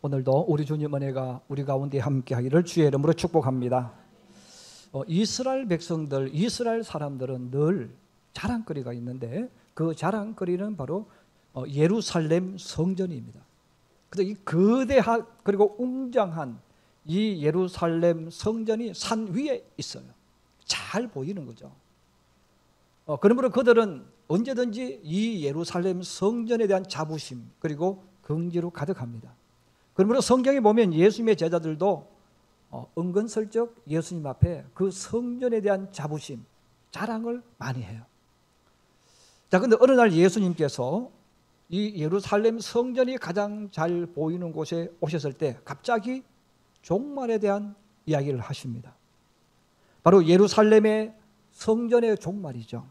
오늘도 우리 주님 은혜가 우리 가운데 함께하기를 주의 이름으로 축복합니다. 이스라엘 백성들, 이스라엘 사람들은 늘 자랑거리가 있는데 그 자랑거리는 바로 예루살렘 성전입니다. 그래서 이 거대한 그리고 웅장한 이 예루살렘 성전이 산 위에 있어요. 잘 보이는 거죠. 그러므로 그들은 언제든지 이 예루살렘 성전에 대한 자부심 그리고 긍지로 가득합니다. 그러므로 성경에 보면 예수님의 제자들도 은근슬쩍 예수님 앞에 그 성전에 대한 자부심, 자랑을 많이 해요. 자, 근데 어느 날 예수님께서 이 예루살렘 성전이 가장 잘 보이는 곳에 오셨을 때 갑자기 종말에 대한 이야기를 하십니다. 바로 예루살렘의 성전의 종말이죠.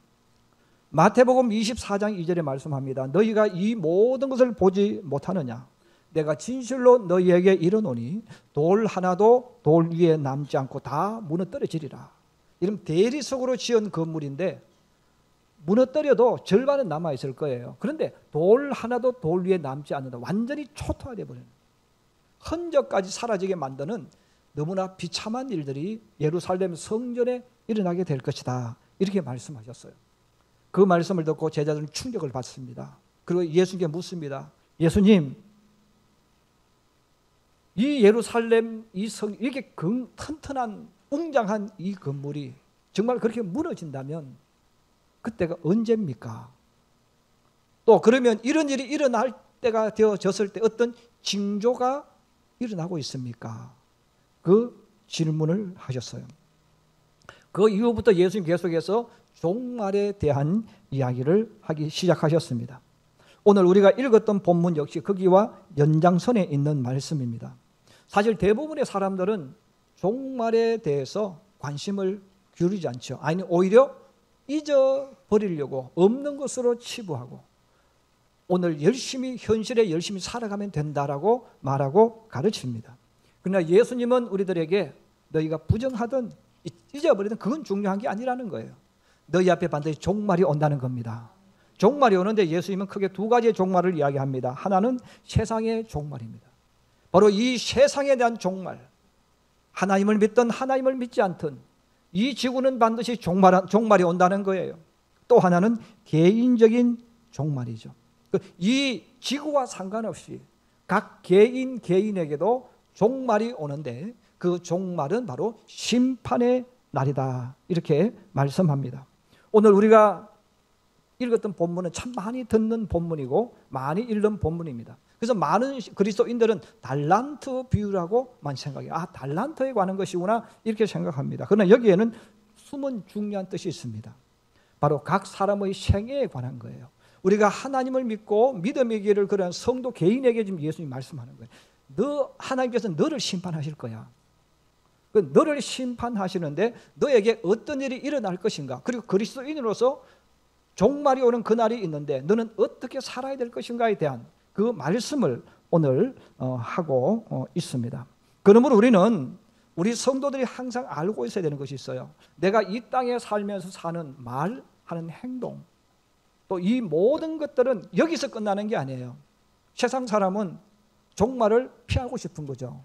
마태복음 24장 2절에 말씀합니다. 너희가 이 모든 것을 보지 못하느냐? 내가 진실로 너희에게 이르노니 돌 하나도 돌 위에 남지 않고 다 무너뜨려지리라. 이런 대리석으로 지은 건물인데 무너뜨려도 절반은 남아있을 거예요. 그런데 돌 하나도 돌 위에 남지 않는다. 완전히 초토화되어 버려요. 흔적까지 사라지게 만드는 너무나 비참한 일들이 예루살렘 성전에 일어나게 될 것이다. 이렇게 말씀하셨어요. 그 말씀을 듣고 제자들은 충격을 받습니다. 그리고 예수님께 묻습니다. 예수님, 이 예루살렘 이 성 이렇게 튼튼한 웅장한 이 건물이 정말 그렇게 무너진다면 그때가 언제입니까? 또 그러면 이런 일이 일어날 때가 되어졌을 때 어떤 징조가 일어나고 있습니까? 그 질문을 하셨어요. 그 이후부터 예수님 계속해서 종말에 대한 이야기를 하기 시작하셨습니다. 오늘 우리가 읽었던 본문 역시 거기와 연장선에 있는 말씀입니다. 사실 대부분의 사람들은 종말에 대해서 관심을 기울이지 않죠. 아니 오히려 잊어버리려고 없는 것으로 치부하고 오늘 열심히 현실에 열심히 살아가면 된다라고 말하고 가르칩니다. 그러나 예수님은 우리들에게 너희가 부정하든 잊어버리든 그건 중요한 게 아니라는 거예요. 너희 앞에 반드시 종말이 온다는 겁니다. 종말이 오는데 예수님은 크게 두 가지의 종말을 이야기합니다. 하나는 세상의 종말입니다. 바로 이 세상에 대한 종말, 하나님을 믿든 하나님을 믿지 않든 이 지구는 반드시 종말이 온다는 거예요. 또 하나는 개인적인 종말이죠. 이 지구와 상관없이 각 개인에게도 종말이 오는데 그 종말은 바로 심판의 날이다. 이렇게 말씀합니다. 오늘 우리가 읽었던 본문은 참 많이 듣는 본문이고 많이 읽는 본문입니다. 그래서 많은 그리스도인들은 달란트 비유라고 많이 생각해요. 아, 달란트에 관한 것이구나 이렇게 생각합니다. 그러나 여기에는 숨은 중요한 뜻이 있습니다. 바로 각 사람의 생애에 관한 거예요. 우리가 하나님을 믿고 믿음의 길을 그런 성도 개인에게 지금 예수님이 말씀하는 거예요. 하나님께서 너를 심판하실 거야. 너를 심판하시는데 너에게 어떤 일이 일어날 것인가? 그리고 그리스도인으로서 종말이 오는 그날이 있는데 너는 어떻게 살아야 될 것인가에 대한 그 말씀을 오늘 하고 있습니다. 그러므로 우리 성도들이 항상 알고 있어야 되는 것이 있어요. 내가 이 땅에 살면서 사는 말, 하는 행동, 또 이 모든 것들은 여기서 끝나는 게 아니에요. 세상 사람은 종말을 피하고 싶은 거죠.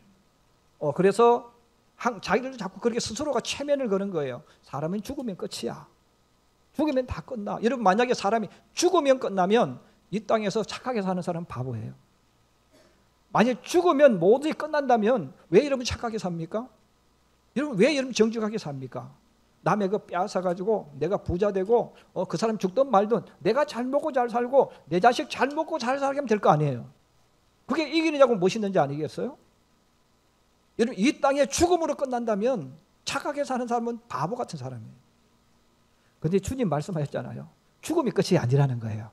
그래서 자기들도 자꾸 그렇게 스스로가 체면을 거는 거예요. 사람은 죽으면 끝이야. 죽으면 다 끝나. 여러분 만약에 사람이 죽으면 끝나면 이 땅에서 착하게 사는 사람은 바보예요. 만약 죽으면 모두 끝난다면 왜 여러분 착하게 삽니까? 여러분 왜 여러분 정직하게 삽니까? 남의 거 빼앗아가지고 내가 부자 되고 그 사람 죽든 말든 내가 잘 먹고 잘 살고 내 자식 잘 먹고 잘 살게 하면 될 거 아니에요. 그게 이기느냐고 멋있는지 아니겠어요? 여러분 이 땅에 죽음으로 끝난다면 착하게 사는 사람은 바보 같은 사람이에요. 그런데 주님 말씀하셨잖아요. 죽음이 끝이 아니라는 거예요.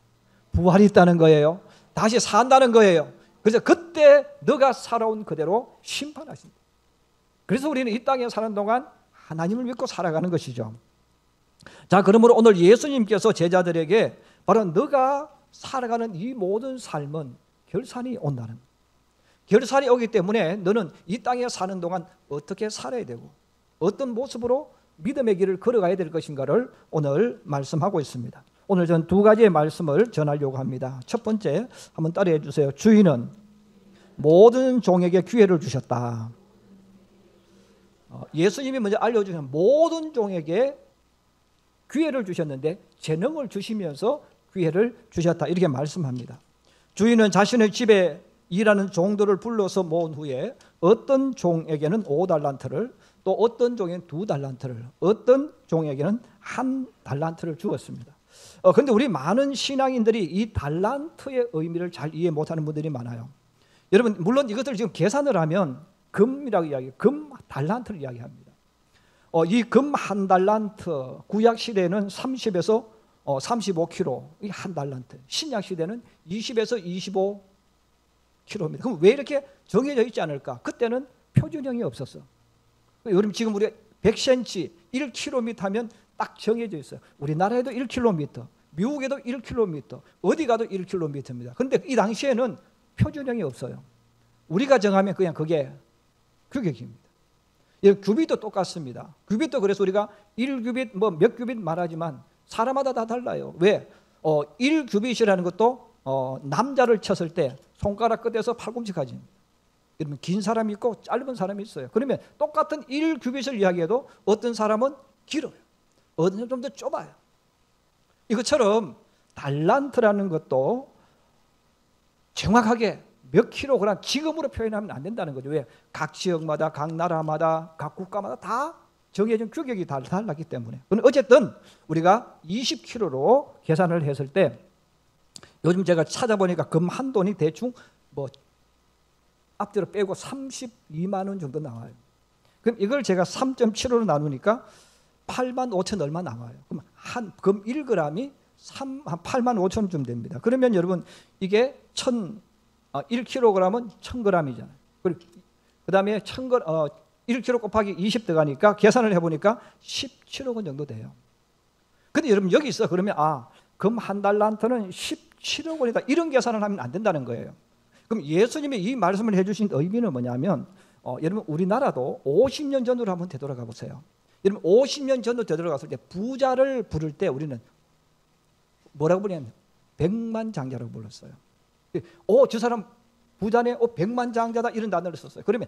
부활이 있다는 거예요. 다시 산다는 거예요. 그래서 그때 너가 살아온 그대로 심판하신다. 그래서 우리는 이 땅에 사는 동안 하나님을 믿고 살아가는 것이죠. 자, 그러므로 오늘 예수님께서 제자들에게 바로 너가 살아가는 이 모든 삶은 결산이 온다는, 결산이 오기 때문에 너는 이 땅에 사는 동안 어떻게 살아야 되고 어떤 모습으로 믿음의 길을 걸어가야 될 것인가를 오늘 말씀하고 있습니다. 오늘 전 두 가지의 말씀을 전하려고 합니다. 첫 번째 한번 따라해 주세요. 주인은 모든 종에게 기회를 주셨다. 예수님이 먼저 알려주신 모든 종에게 기회를 주셨는데 재능을 주시면서 기회를 주셨다, 이렇게 말씀합니다. 주인은 자신의 집에 일하는 종들을 불러서 모은 후에 어떤 종에게는 5달란트를, 또 어떤 종에게는 2달란트를, 어떤 종에게는 1달란트를 주었습니다. 그런데 우리 많은 신앙인들이 이 달란트의 의미를 잘 이해 못하는 분들이 많아요. 여러분, 물론 이것을 지금 계산을 하면 금이라고 이야기해요. 금 달란트를 이야기합니다. 이 금 1달란트, 구약 시대에는 30에서 35kg, 이 1달란트. 신약 시대는 20에서 25kg입니다. 그럼 왜 이렇게 정해져 있지 않을까? 그때는 표준형이 없었어. 여러분, 지금 우리 100cm, 1km 하면 딱 정해져 있어요. 우리나라에도 1km, 미국에도 1km, 어디 가도 1km입니다. 그런데 이 당시에는 표준형이 없어요. 우리가 정하면 그냥 그게 규격입니다. 규빗도 똑같습니다. 규빗도 그래서 우리가 1규빗 몇 규빗 말하지만 사람마다 다 달라요. 왜? 1규빗이라는 것도 남자를 쳤을 때 손가락 끝에서 팔꿈치까지. 여러분, 긴 사람이 있고 짧은 사람이 있어요. 그러면 똑같은 1규빗을 이야기해도 어떤 사람은 길어요, 어떤 사람은 좀 더 좁아요. 이것처럼 달란트라는 것도 정확하게 몇 킬로그램 지금으로 표현하면 안 된다는 거죠. 왜? 각 지역마다, 각 나라마다, 각 국가마다 다 정해진 규격이 달랐기 때문에. 어쨌든 우리가 20kg로 계산을 했을 때, 요즘 제가 찾아보니까 금 한 돈이 대충 앞뒤로 빼고 32만 원 정도 나와요. 그럼 이걸 제가 3.75로 나누니까 8만 5천 얼마 나와요. 그럼 금 1g이 한 8만 5천쯤 됩니다. 그러면 여러분, 이게 1kg은 1000g이잖아요. 그 다음에 1kg 곱하기 20 들어가니까 계산을 해보니까 17억 원 정도 돼요. 근데 여러분, 여기 있어. 그러면 금 1달란트는 17억 원이다, 이런 계산을 하면 안 된다는 거예요. 그럼 예수님이 이 말씀을 해주신 의미는 뭐냐면, 여러분, 우리나라도 50년 전으로 한번 되돌아가 보세요. 여러분, 50년 전으로 되돌아갔을 때 부자를 부를 때 우리는 뭐라고 부르냐면 백만장자라고 불렀어요. 저 사람 부자네, 백만장자다, 이런 단어를 썼어요. 그러면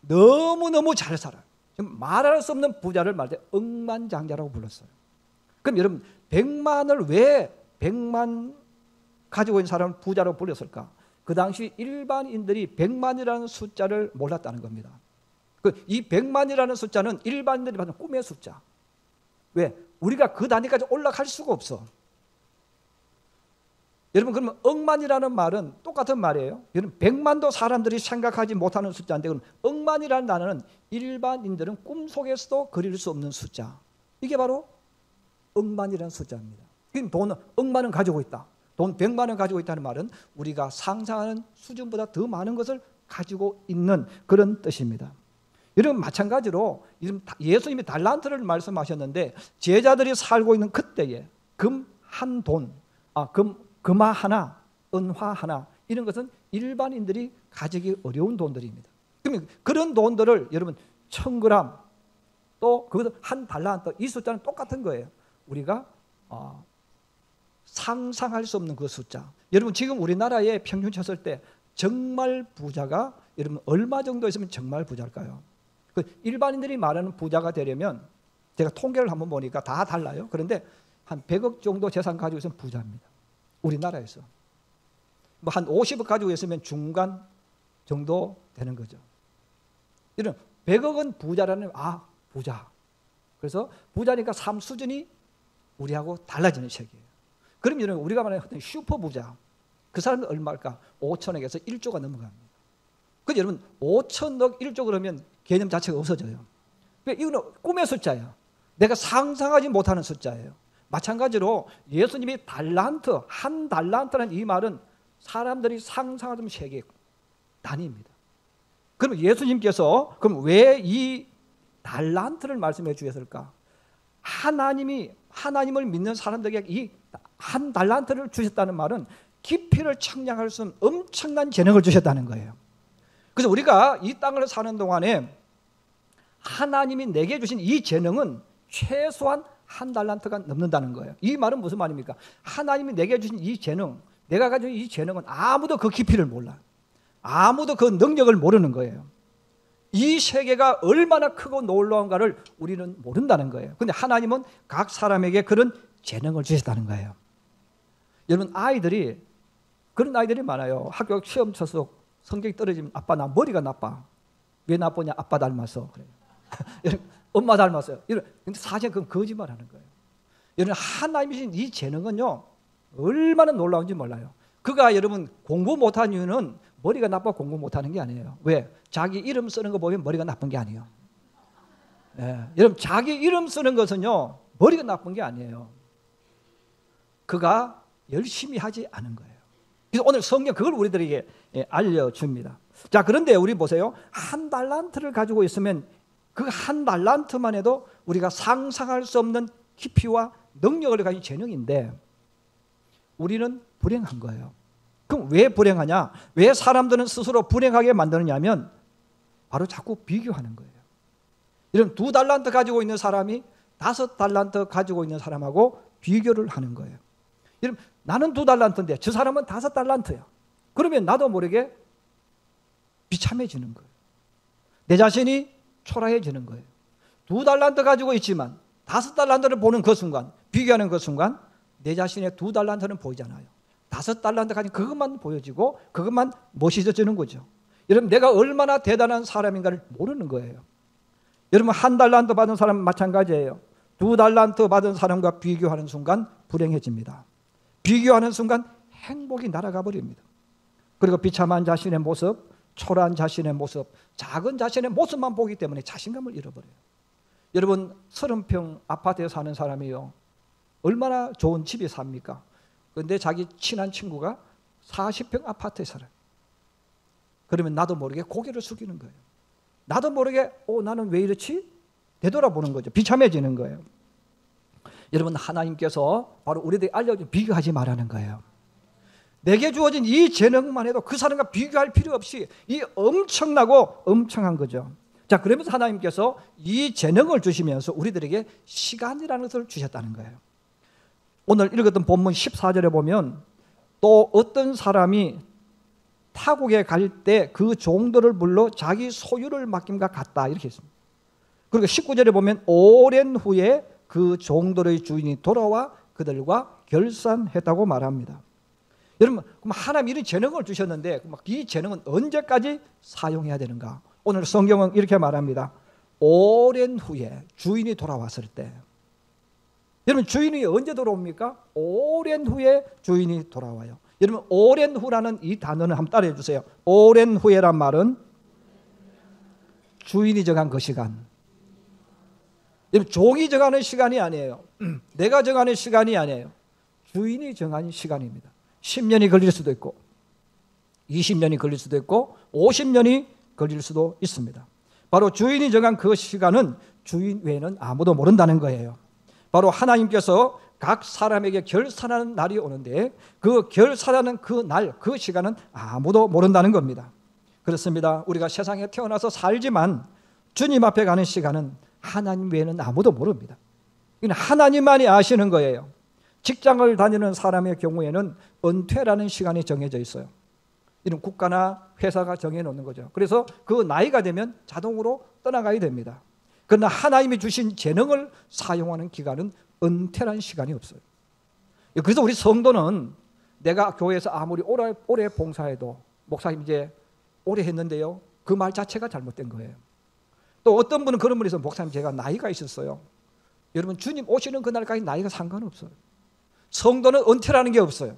너무너무 잘 살아요. 말할 수 없는 부자를 말할 때 억만장자라고 불렀어요. 그럼 여러분, 100만을 왜 100만 가지고 있는 사람을 부자로 불렸을까? 그 당시 일반인들이 100만이라는 숫자를 몰랐다는 겁니다. 이 100만이라는 숫자는 일반인들이 받는 꿈의 숫자. 왜? 우리가 그 단위까지 올라갈 수가 없어. 여러분, 그러면 억만이라는 말은 똑같은 말이에요. 여러분, 100만도 사람들이 생각하지 못하는 숫자인데, 그럼 억만이라는 단어는 일반인들은 꿈속에서도 그릴 수 없는 숫자. 이게 바로 억만이라는 숫자입니다. 그럼 돈 억만은 가지고 있다, 돈 100만 원 가지고 있다는 말은 우리가 상상하는 수준보다 더 많은 것을 가지고 있는 그런 뜻입니다. 여러분, 마찬가지로 예수님이 달란트를 말씀하셨는데, 제자들이 살고 있는 그때에 금 한 돈, 금화 하나, 은화 하나, 이런 것은 일반인들이 가지기 어려운 돈들입니다. 그러면 그런 돈들을 여러분 1000g, 또 그것도 1달란트, 이 숫자는 똑같은 거예요. 우리가 상상할 수 없는 그 숫자. 여러분, 지금 우리나라에 평균 쳤을 때 정말 부자가 여러분 얼마 정도 있으면 정말 부자일까요? 일반인들이 말하는 부자가 되려면, 제가 통계를 한번 보니까 다 달라요. 그런데 한 100억 정도 재산 가지고 있으면 부자입니다. 우리나라에서. 한 50억 가지고 있으면 중간 정도 되는 거죠. 이런 100억은 부자라는, 부자. 그래서 부자니까 삶 수준이 우리하고 달라지는 세계예요. 그럼 여러분, 우리가 말하는 어떤 슈퍼 부자, 그 사람은 얼마일까? 5천억에서 1조가 넘어갑니다. 근데 여러분, 5천억 1조 그러면 개념 자체가 없어져요. 이거는 꿈의 숫자예요. 내가 상상하지 못하는 숫자예요. 마찬가지로 예수님이 달란트, 1달란트라는 이 말은 사람들이 상상하는 세계 단위입니다. 그럼 예수님께서 그럼 왜 이 달란트를 말씀해 주셨을까? 하나님을 믿는 사람들에게 이 1달란트를 주셨다는 말은 깊이를 측량할 수 없는 엄청난 재능을 주셨다는 거예요. 그래서 우리가 이 땅을 사는 동안에 하나님이 내게 주신 이 재능은 최소한 1달란트가 넘는다는 거예요. 이 말은 무슨 말입니까? 하나님이 내게 주신 이 재능, 내가 가진 이 재능은 아무도 그 깊이를 몰라. 아무도 그 능력을 모르는 거예요. 이 세계가 얼마나 크고 놀라운가를 우리는 모른다는 거예요. 근데 하나님은 각 사람에게 그런 재능을 주셨다는 거예요. 여러분, 그런 아이들이 많아요. 학교 시험 쳐서 성적이 떨어지면 아빠 나 머리가 나빠. 왜 나쁘냐? 아빠 닮아서. 그래요. 엄마 닮았어요. 근데 사실 그건 거짓말하는 거예요. 여러분, 하나님이신 이 재능은요 얼마나 놀라운지 몰라요. 그가 여러분 공부 못한 이유는 머리가 나빠 공부 못하는 게 아니에요. 왜? 자기 이름 쓰는 거 보면 머리가 나쁜 게 아니에요. 여러분, 자기 이름 쓰는 것은요 머리가 나쁜 게 아니에요. 그가 열심히 하지 않은 거예요. 그래서 오늘 성경 그걸 우리들에게 알려줍니다. 자, 그런데 우리 보세요. 한 달란트를 가지고 있으면 그 한 달란트만 해도 우리가 상상할 수 없는 깊이와 능력을 가진 재능인데 우리는 불행한 거예요. 그럼 왜 불행하냐? 왜 사람들은 스스로 불행하게 만드느냐면 바로 자꾸 비교하는 거예요. 이런 2달란트 가지고 있는 사람이 5달란트 가지고 있는 사람하고 비교를 하는 거예요. 여러분, 나는 2달란트인데 저 사람은 5달란트야. 그러면 나도 모르게 비참해지는 거예요. 내 자신이 초라해지는 거예요. 2달란트 가지고 있지만 5달란트를 보는 그 순간, 비교하는 그 순간 내 자신의 2달란트는 보이잖아요. 5달란트 가진 그것만 보여지고 그것만 멋있어지는 거죠. 여러분, 내가 얼마나 대단한 사람인가를 모르는 거예요. 여러분, 1달란트 받은 사람은 마찬가지예요. 2달란트 받은 사람과 비교하는 순간 불행해집니다. 비교하는 순간 행복이 날아가 버립니다. 그리고 비참한 자신의 모습, 초라한 자신의 모습, 작은 자신의 모습만 보기 때문에 자신감을 잃어버려요. 여러분, 30평 아파트에 사는 사람이요 얼마나 좋은 집에 삽니까? 그런데 자기 친한 친구가 40평 아파트에 살아요. 그러면 나도 모르게 고개를 숙이는 거예요. 나도 모르게 나는 왜 이렇지? 되돌아보는 거죠. 비참해지는 거예요. 여러분, 하나님께서 바로 우리들이 알려준 비교하지 말라는 거예요. 내게 주어진 이 재능만 해도 그 사람과 비교할 필요 없이 이 엄청난 거죠. 자, 그러면서 하나님께서 이 재능을 주시면서 우리들에게 시간이라는 것을 주셨다는 거예요. 오늘 읽었던 본문 14절에 보면 또 어떤 사람이 타국에 갈 때 그 종들을 불러 자기 소유를 맡김과 같다 이렇게 했습니다. 그리고 19절에 보면 오랜 후에 그 종들의 주인이 돌아와 그들과 결산했다고 말합니다. 여러분, 그럼 하나님 이런 재능을 주셨는데 이 재능은 언제까지 사용해야 되는가? 오늘 성경은 이렇게 말합니다. 오랜 후에 주인이 돌아왔을 때. 여러분, 주인이 언제 돌아옵니까? 오랜 후에 주인이 돌아와요. 여러분, 오랜 후라는 이 단어는 한번 따라해 주세요. 오랜 후에란 말은 주인이 정한 그 시간. 여러분, 종이 정하는 시간이 아니에요. 내가 정하는 시간이 아니에요. 주인이 정한 시간입니다. 10년이 걸릴 수도 있고 20년이 걸릴 수도 있고 50년이 걸릴 수도 있습니다. 바로 주인이 정한 그 시간은 주인 외에는 아무도 모른다는 거예요. 바로 하나님께서 각 사람에게 결산하는 날이 오는데 그 결산하는 그 날, 그 시간은 아무도 모른다는 겁니다. 그렇습니다. 우리가 세상에 태어나서 살지만 주님 앞에 가는 시간은 하나님 외에는 아무도 모릅니다. 이건 하나님만이 아시는 거예요. 직장을 다니는 사람의 경우에는 은퇴라는 시간이 정해져 있어요. 이런 국가나 회사가 정해놓는 거죠. 그래서 그 나이가 되면 자동으로 떠나가야 됩니다. 그러나 하나님이 주신 재능을 사용하는 기간은 은퇴라는 시간이 없어요. 그래서 우리 성도는 내가 교회에서 아무리 오래 봉사해도 목사님 이제 오래 했는데요, 그 말 자체가 잘못된 거예요. 또 어떤 분은 그런 분이 있어요. 목사님 제가 나이가 있었어요. 여러분, 주님 오시는 그날까지 나이가 상관없어요. 성도는 은퇴라는 게 없어요.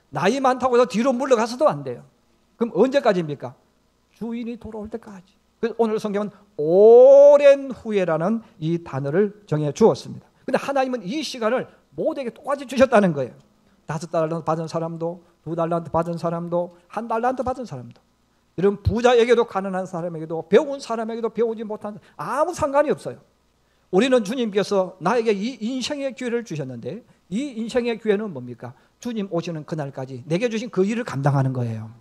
나이 많다고 해서 뒤로 물러가서도 안 돼요. 그럼 언제까지입니까? 주인이 돌아올 때까지. 그래서 오늘 성경은 오랜 후에라는 이 단어를 정해 주었습니다. 근데 하나님은 이 시간을 모두에게 똑같이 주셨다는 거예요. 5달란트 받은 사람도, 2달란트 받은 사람도, 1달란트 받은 사람도. 이런 부자에게도 가난한 사람에게도 배운 사람에게도 배우지 못한 아무 상관이 없어요. 우리는 주님께서 나에게 이 인생의 기회를 주셨는데 이 인생의 기회는 뭡니까? 주님 오시는 그날까지 내게 주신 그 일을 감당하는 거예요.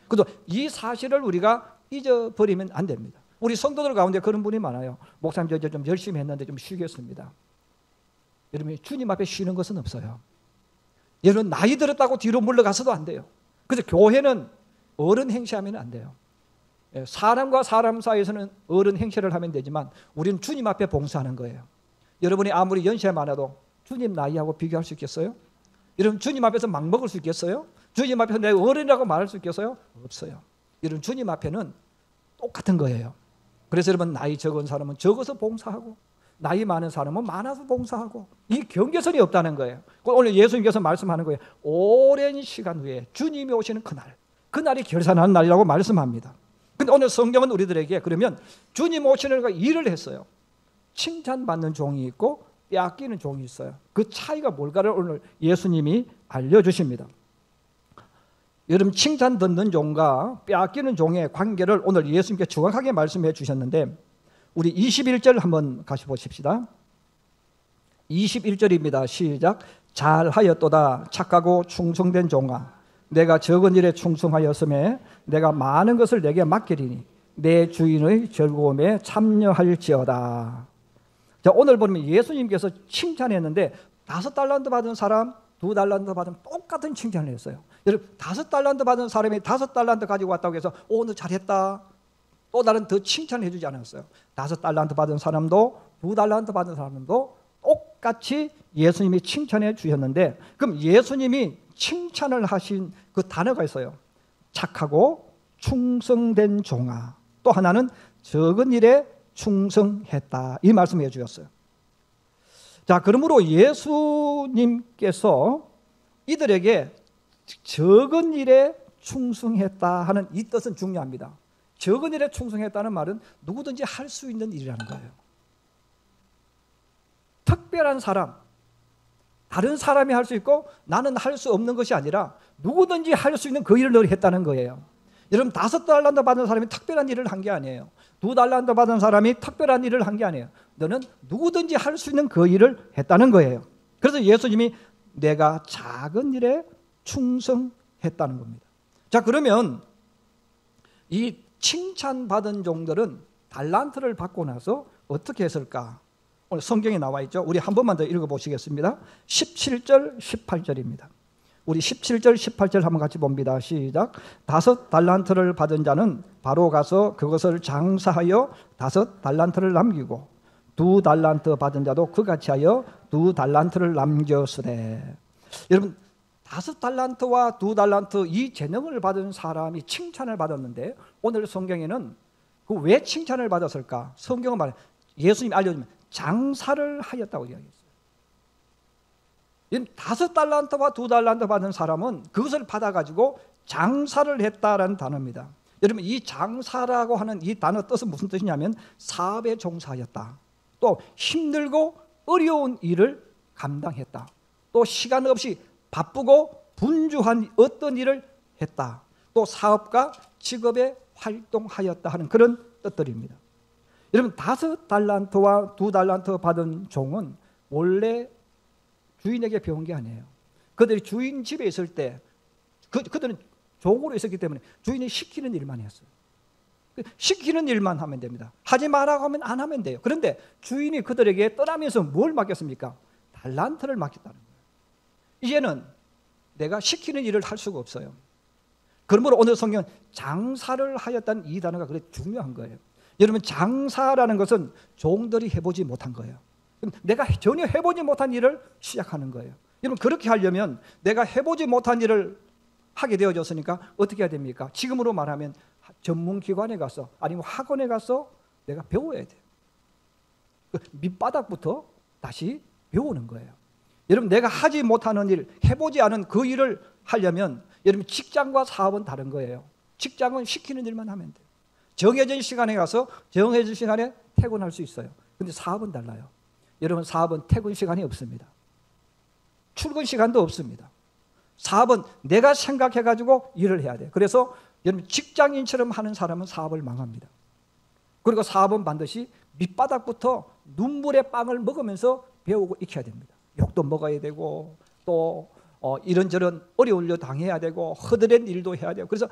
그래서 이 사실을 우리가 잊어버리면 안 됩니다. 우리 성도들 가운데 그런 분이 많아요. 목사님 저 좀 열심히 했는데 좀 쉬겠습니다. 여러분, 주님 앞에 쉬는 것은 없어요. 여러분, 나이 들었다고 뒤로 물러가서도 안 돼요. 그래서 교회는 어른 행세하면 안 돼요. 사람과 사람 사이에서는 어른 행세를 하면 되지만 우리는 주님 앞에 봉사하는 거예요. 여러분이 아무리 연세 많아도 주님 나이하고 비교할 수 있겠어요? 여러분 주님 앞에서 막 먹을 수 있겠어요? 주님 앞에서 내가 어른이라고 말할 수 있겠어요? 없어요. 여러분 주님 앞에는 똑같은 거예요. 그래서 여러분 나이 적은 사람은 적어서 봉사하고 나이 많은 사람은 많아서 봉사하고 이 경계선이 없다는 거예요. 오늘 예수님께서 말씀하는 거예요. 오랜 시간 후에 주님이 오시는 그날이 결산하는 날이라고 말씀합니다. 근데 오늘 성경은 우리들에게 그러면 주님 오시는 일을 했어요. 칭찬받는 종이 있고 빼앗기는 종이 있어요. 그 차이가 뭘까를 오늘 예수님이 알려주십니다. 여러분 칭찬 듣는 종과 빼앗기는 종의 관계를 오늘 예수님께 정확하게 말씀해 주셨는데 우리 21절 한번 같이 보십시다. 21절입니다. 시작. 잘하였도다 착하고 충성된 종아 내가 적은 일에 충성하였음에 내가 많은 것을 내게 맡기리니 내 주인의 즐거움에 참여할지어다. 자, 오늘 보면 예수님께서 칭찬했는데 5달란트 받은 사람 2달란트 받으면 똑같은 칭찬을 했어요. 여러분 5달란트 받은 사람이 5달란트 가지고 왔다고 해서 너 잘했다 또 다른 더 칭찬을 해주지 않았어요. 5달란트 받은 사람도 2달란트 받은 사람도 똑같이 예수님이 칭찬해 주셨는데 그럼 예수님이 칭찬을 하신 그 단어가 있어요. 착하고 충성된 종아 또 하나는 적은 일에 충성했다 이 말씀을 해주셨어요. 자, 그러므로 예수님께서 이들에게 적은 일에 충성했다 하는 이 뜻은 중요합니다. 적은 일에 충성했다는 말은 누구든지 할 수 있는 일이라는 거예요. 특별한 사람, 다른 사람이 할 수 있고 나는 할 수 없는 것이 아니라 누구든지 할 수 있는 그 일을 늘 했다는 거예요. 여러분 5달란트 받은 사람이 특별한 일을 한 게 아니에요. 2달란트 받은 사람이 특별한 일을 한 게 아니에요. 너는 누구든지 할 수 있는 그 일을 했다는 거예요. 그래서 예수님이 내가 작은 일에 충성했다는 겁니다. 자, 그러면 이 칭찬받은 종들은 달란트를 받고 나서 어떻게 했을까? 오늘 성경에 나와 있죠. 우리 한 번만 더 읽어보시겠습니다. 17절 18절입니다. 우리 17절 18절 한번 같이 봅니다. 시작. 5달란트를 받은 자는 바로 가서 그것을 장사하여 5달란트를 남기고 2달란트 받은 자도 그같이 하여 2달란트를 남겼으되. 여러분 5달란트와 2달란트 이 재능을 받은 사람이 칭찬을 받았는데 오늘 성경에는 그 왜 칭찬을 받았을까? 성경은 말해 예수님이 알려주면 장사를 하였다고 이야기했어요. 5달란트와 2달란트 받은 사람은 그것을 받아가지고 장사를 했다라는 단어입니다. 여러분 이 장사라고 하는 이 단어 뜻은 무슨 뜻이냐면 사업에 종사하였다. 또 힘들고 어려운 일을 감당했다. 또 시간 없이 바쁘고 분주한 어떤 일을 했다. 또 사업가 직업에 활동하였다 하는 그런 뜻들입니다. 여러분 5달란트와 2달란트 받은 종은 원래 주인에게 배운 게 아니에요. 그들이 주인 집에 있을 때 그들은 종으로 있었기 때문에 주인이 시키는 일만 했어요. 시키는 일만 하면 됩니다. 하지 말라고 하면 안 하면 돼요. 그런데 주인이 그들에게 떠나면서 뭘 맡겼습니까? 달란트를 맡겼다는 거예요. 이제는 내가 시키는 일을 할 수가 없어요. 그러므로 오늘 성경은 장사를 하였다는 이 단어가 그렇게 중요한 거예요. 여러분 장사라는 것은 종들이 해보지 못한 거예요. 내가 전혀 해보지 못한 일을 시작하는 거예요. 여러분 그렇게 하려면 내가 해보지 못한 일을 하게 되어졌으니까 어떻게 해야 됩니까? 지금으로 말하면 전문기관에 가서 아니면 학원에 가서 내가 배워야 돼요. 밑바닥부터 다시 배우는 거예요. 여러분 내가 하지 못하는 일, 해보지 않은 그 일을 하려면 여러분 직장과 사업은 다른 거예요. 직장은 시키는 일만 하면 돼요. 정해진 시간에 가서 정해진 시간에 퇴근할 수 있어요. 근데 사업은 달라요. 여러분 사업은 퇴근 시간이 없습니다. 출근 시간도 없습니다. 사업은 내가 생각해가지고 일을 해야 돼요. 그래서 여러분 직장인처럼 하는 사람은 사업을 망합니다. 그리고 사업은 반드시 밑바닥부터 눈물의 빵을 먹으면서 배우고 익혀야 됩니다. 욕도 먹어야 되고 또 이런저런 어려운 일 당해야 되고 허드렛 일도 해야 되고 그래서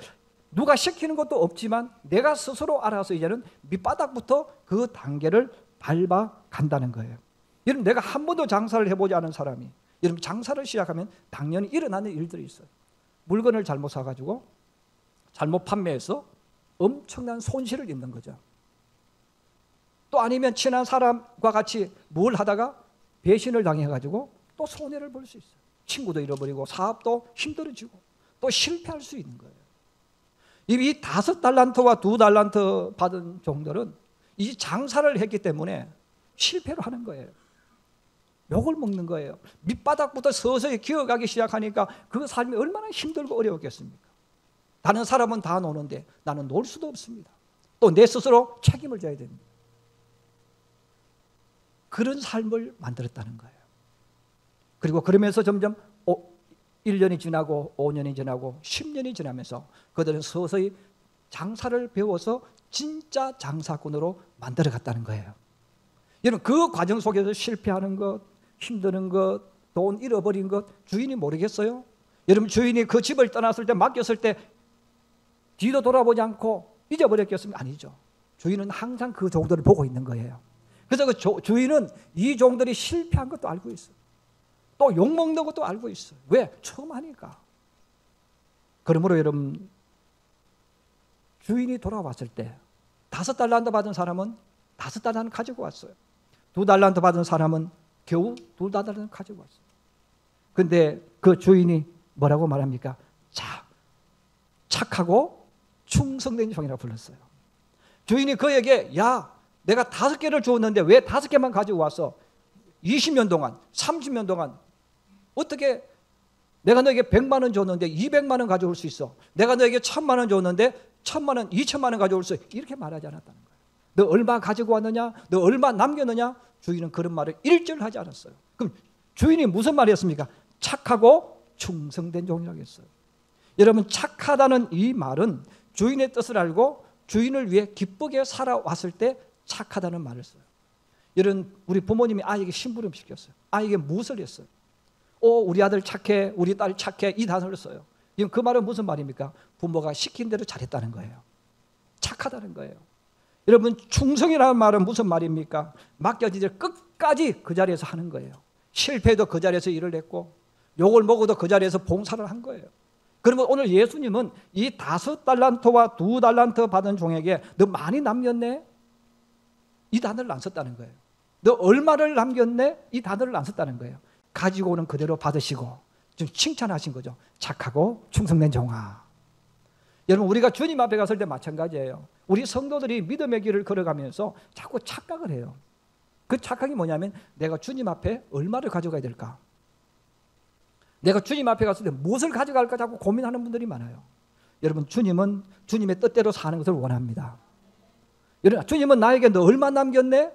누가 시키는 것도 없지만 내가 스스로 알아서 이제는 밑바닥부터 그 단계를 밟아간다는 거예요. 여러분 내가 한 번도 장사를 해보지 않은 사람이 여러분 장사를 시작하면 당연히 일어나는 일들이 있어요. 물건을 잘못 사가지고 잘못 판매해서 엄청난 손실을 입는 거죠. 또 아니면 친한 사람과 같이 뭘 하다가 배신을 당해가지고 또 손해를 볼 수 있어요. 친구도 잃어버리고 사업도 힘들어지고 또 실패할 수 있는 거예요. 이 5달란트와 2달란트 받은 종들은 이 장사를 했기 때문에 실패를 하는 거예요. 욕을 먹는 거예요. 밑바닥부터 서서히 기어가기 시작하니까 그 삶이 얼마나 힘들고 어려웠겠습니까? 다른 사람은 다 노는데 나는 놀 수도 없습니다. 또 내 스스로 책임을 져야 됩니다. 그런 삶을 만들었다는 거예요. 그리고 그러면서 점점 1년이 지나고 5년이 지나고 10년이 지나면서 그들은 서서히 장사를 배워서 진짜 장사꾼으로 만들어갔다는 거예요. 여러분, 그 과정 속에서 실패하는 것, 힘드는 것, 돈 잃어버린 것 주인이 모르겠어요? 여러분, 주인이 그 집을 떠났을 때, 맡겼을 때 뒤도 돌아보지 않고 잊어버렸겠습니까? 아니죠. 주인은 항상 그 종들을 보고 있는 거예요. 그래서 그 주인은 이 종들이 실패한 것도 알고 있어요. 또 욕먹는 것도 알고 있어요. 왜? 처음 하니까. 그러므로 여러분, 주인이 돌아왔을 때 5달란트 받은 사람은 5달란트 가지고 왔어요. 2달란트 받은 사람은 겨우 2달란트 가지고 왔어요. 근데 그 주인이 뭐라고 말합니까? 착하고 충성된 종이라고 불렀어요. 주인이 그에게, 야, 내가 5개를 주었는데 왜 5개만 가지고 왔어? 20년 동안, 30년 동안 어떻게 내가 너에게 100만 원 줬는데 200만 원 가져올 수 있어? 내가 너에게 1000만 원 줬는데 1000만 원, 2000만 원 가져올 수 있어? 이렇게 말하지 않았다는 거예요. 너 얼마 가지고 왔느냐? 너 얼마 남겼느냐? 주인은 그런 말을 일절 하지 않았어요. 그럼 주인이 무슨 말을 했습니까? 착하고 충성된 종이라고 했어요. 여러분, 착하다는 이 말은 주인의 뜻을 알고 주인을 위해 기쁘게 살아왔을 때 착하다는 말을 써요. 여러분, 우리 부모님이 아이에게 심부름 시켰어요. 아이에게 무엇을 했어요? 우리 아들 착해, 우리 딸 착해, 이 단어를 써요. 그 말은 무슨 말입니까? 부모가 시킨 대로 잘했다는 거예요. 착하다는 거예요. 여러분, 충성이라는 말은 무슨 말입니까? 맡겨진 일 끝까지 그 자리에서 하는 거예요. 실패해도 그 자리에서 일을 했고 욕을 먹어도 그 자리에서 봉사를 한 거예요. 그러면 오늘 예수님은 이 5달란트와 2달란트 받은 종에게 너 많이 남겼네? 이 단어를 안 썼다는 거예요. 너 얼마를 남겼네? 이 단어를 안 썼다는 거예요. 가지고 오는 그대로 받으시고 좀 칭찬하신 거죠. 착하고 충성된 종아. 여러분, 우리가 주님 앞에 갔을 때 마찬가지예요. 우리 성도들이 믿음의 길을 걸어가면서 자꾸 착각을 해요. 그 착각이 뭐냐면 내가 주님 앞에 얼마를 가져가야 될까? 내가 주님 앞에 갔을 때 무엇을 가져갈까 자꾸 고민하는 분들이 많아요. 여러분, 주님은 주님의 뜻대로 사는 것을 원합니다. 여러분, 주님은 나에게 너 얼마 남겼네?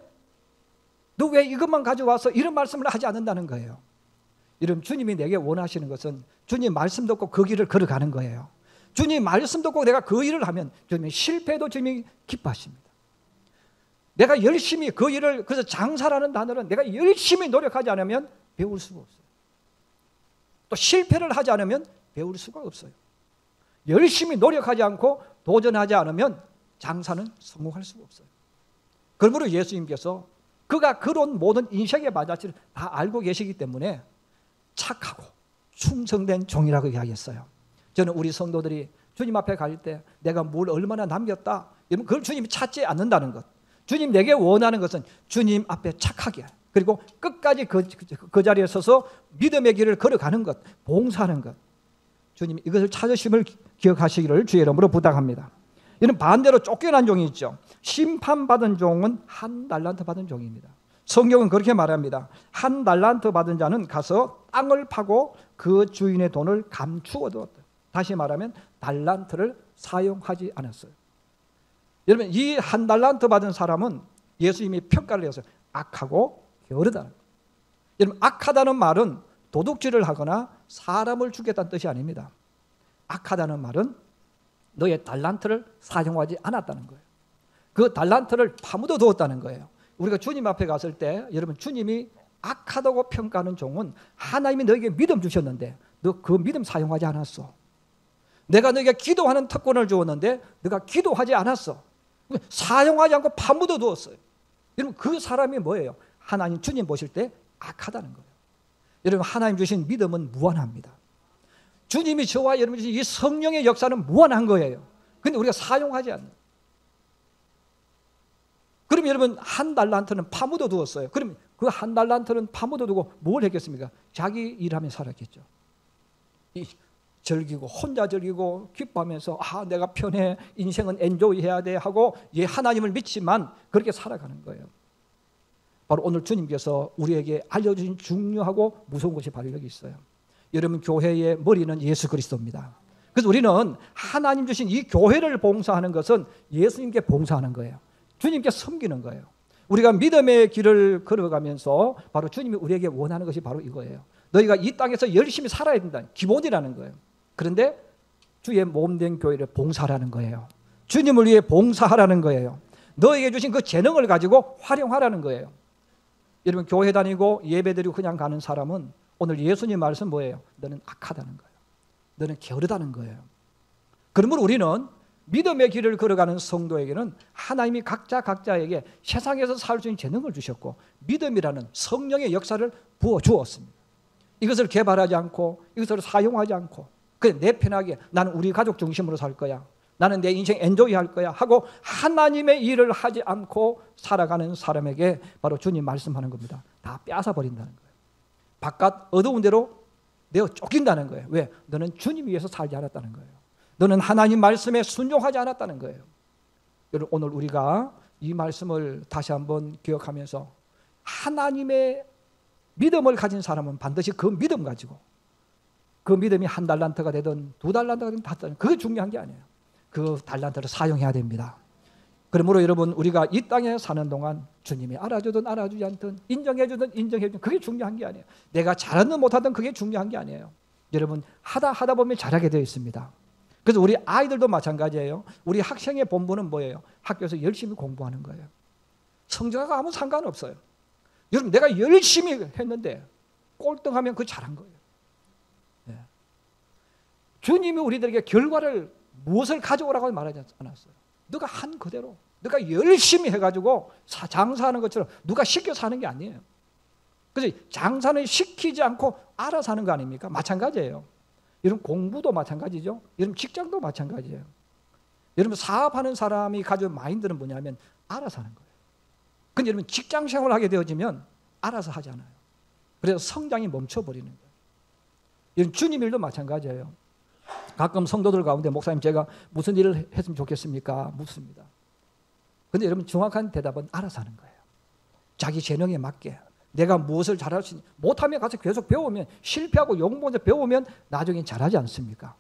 너 왜 이것만 가져와서 이런 말씀을 하지 않는다는 거예요. 여러분, 주님이 내게 원하시는 것은 주님 말씀 듣고 그 길을 걸어가는 거예요. 주님 말씀 듣고 내가 그 일을 하면 주님이 실패도 주님이 기뻐하십니다. 내가 열심히 그 일을, 그래서 장사라는 단어는 내가 열심히 노력하지 않으면 배울 수가 없어요. 또 실패를 하지 않으면 배울 수가 없어요. 열심히 노력하지 않고 도전하지 않으면 장사는 성공할 수가 없어요. 그러므로 예수님께서 그가 그런 모든 인생의 마다치를 다 알고 계시기 때문에 착하고 충성된 종이라고 이야기했어요. 저는 우리 성도들이 주님 앞에 갈 때 내가 뭘 얼마나 남겼다, 그걸 주님이 찾지 않는다는 것. 주님 내게 원하는 것은 주님 앞에 착하게, 그리고 끝까지 그 자리에 서서 믿음의 길을 걸어가는 것, 봉사하는 것. 주님이 이것을 찾으심을 기억하시기를 주의 이름으로 부탁합니다. 이는 반대로 쫓겨난 종이 있죠. 심판받은 종은 1달란트 받은 종입니다. 성경은 그렇게 말합니다. 1달란트 받은 자는 가서 땅을 파고 그 주인의 돈을 감추어 두었다. 다시 말하면 달란트를 사용하지 않았어요. 여러분, 이 1달란트 받은 사람은 예수님이 평가를 해서 악하고 게으르다. 여러분, 악하다는 말은 도둑질을 하거나 사람을 죽였다는 뜻이 아닙니다. 악하다는 말은 너의 달란트를 사용하지 않았다는 거예요. 그 달란트를 파묻어 두었다는 거예요. 우리가 주님 앞에 갔을 때 여러분, 주님이 악하다고 평가하는 종은 하나님이 너에게 믿음 주셨는데 너 그 믿음 사용하지 않았어. 내가 너에게 기도하는 특권을 주었는데 너가 기도하지 않았어. 사용하지 않고 파묻어 두었어요. 여러분, 그 사람이 뭐예요? 하나님, 주님 보실 때 악하다는 거예요. 여러분, 하나님 주신 믿음은 무한합니다. 주님이 저와 여러분이 주신 이 성령의 역사는 무한한 거예요. 근데 우리가 사용하지 않는. 그럼 여러분 한 달란트는 파묻어 두었어요. 그럼 그 한 달란트는 파묻어 두고 뭘 했겠습니까? 자기 일하며 살았겠죠. 즐기고 혼자 즐기고 기뻐하면서 내가 편해, 인생은 엔조이 해야 돼 하고 하나님을 믿지만 그렇게 살아가는 거예요. 바로 오늘 주님께서 우리에게 알려주신 중요하고 무서운 것이 바로 여기 있어요. 여러분 교회의 머리는 예수 그리스도입니다. 그래서 우리는 하나님 주신 이 교회를 봉사하는 것은 예수님께 봉사하는 거예요. 주님께 섬기는 거예요. 우리가 믿음의 길을 걸어가면서 바로 주님이 우리에게 원하는 것이 바로 이거예요. 너희가 이 땅에서 열심히 살아야 된다. 기본이라는 거예요. 그런데 주의 몸된 교회를 봉사하라는 거예요. 주님을 위해 봉사하라는 거예요. 너에게 주신 그 재능을 가지고 활용하라는 거예요. 여러분 교회 다니고 예배드리고 그냥 가는 사람은 오늘 예수님 말씀 뭐예요? 너는 악하다는 거예요. 너는 게으르다는 거예요. 그러므로 우리는 믿음의 길을 걸어가는 성도에게는 하나님이 각자에게 세상에서 살 수 있는 재능을 주셨고 믿음이라는 성령의 역사를 부어주었습니다. 이것을 개발하지 않고 이것을 사용하지 않고 그냥 내 편하게 나는 우리 가족 중심으로 살 거야, 나는 내 인생 엔조이 할 거야 하고 하나님의 일을 하지 않고 살아가는 사람에게 바로 주님 말씀하는 겁니다. 다 빼앗아 버린다는 거예요. 바깥 어두운 데로 내어 쫓긴다는 거예요. 왜? 너는 주님 위해서 살지 않았다는 거예요. 너는 하나님 말씀에 순종하지 않았다는 거예요. 여러분 오늘 우리가 이 말씀을 다시 한번 기억하면서 하나님의 믿음을 가진 사람은 반드시 그 믿음 가지고 그 믿음이 한 달란트가 되든 두 달란트가 되든 5달란트 그게 중요한 게 아니에요. 그 달란트를 사용해야 됩니다. 그러므로 여러분 우리가 이 땅에 사는 동안 주님이 알아주든 알아주지 않든 인정해주든 인정해주든 그게 중요한 게 아니에요. 내가 잘하든 못하든 그게 중요한 게 아니에요. 여러분 하다 보면 잘하게 되어 있습니다. 그래서 우리 아이들도 마찬가지예요. 우리 학생의 본분은 뭐예요? 학교에서 열심히 공부하는 거예요. 성적하고 아무 상관없어요. 여러분 내가 열심히 했는데 꼴등하면 그 잘한 거예요. 네. 주님이 우리들에게 결과를 무엇을 가져오라고 말하지 않았어요. 너가 한 그대로 너가 열심히 해가지고 장사하는 것처럼 누가 시켜 사는 게 아니에요. 그래서 장사는 시키지 않고 알아서 하는 거 아닙니까? 마찬가지예요. 여러분 공부도 마찬가지죠. 여러분 직장도 마찬가지예요. 여러분 사업하는 사람이 가지고 마인드는 뭐냐면 알아서 하는 거예요. 근데 여러분 직장 생활을 하게 되어지면 알아서 하잖아요. 그래서 성장이 멈춰버리는 거예요. 여러분 주님 일도 마찬가지예요. 가끔 성도들 가운데 목사님 제가 무슨 일을 했으면 좋겠습니까? 묻습니다. 근데 여러분 정확한 대답은 알아서 하는 거예요. 자기 재능에 맞게 내가 무엇을 잘할 수 있는지 못하면 가서 계속 배우면 실패하고 욕먹어서 배우면 나중엔 잘하지 않습니까?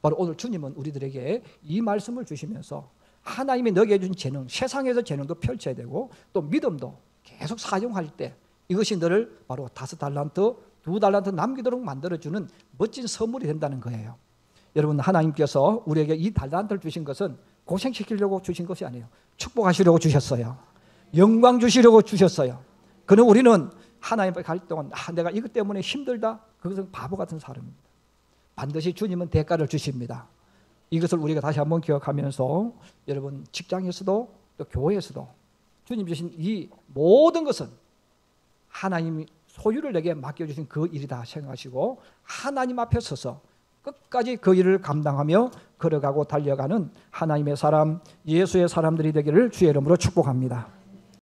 바로 오늘 주님은 우리들에게 이 말씀을 주시면서 하나님이 너에게 준 재능, 세상에서 재능도 펼쳐야 되고 또 믿음도 계속 사용할 때 이것이 너를 바로 5달란트, 2달란트 남기도록 만들어주는 멋진 선물이 된다는 거예요. 여러분 하나님께서 우리에게 이 달란트를 주신 것은 고생시키려고 주신 것이 아니에요. 축복하시려고 주셨어요. 영광 주시려고 주셨어요. 그럼 우리는 하나님 앞에 갈 동안 내가 이것 때문에 힘들다. 그것은 바보 같은 사람입니다. 반드시 주님은 대가를 주십니다. 이것을 우리가 다시 한번 기억하면서 여러분 직장에서도 또 교회에서도 주님 주신 이 모든 것은 하나님이 소유를 내게 맡겨주신 그 일이다 생각하시고 하나님 앞에 서서 끝까지 그 일을 감당하며 걸어가고 달려가는 하나님의 사람, 예수의 사람들이 되기를 주의 이름으로 축복합니다.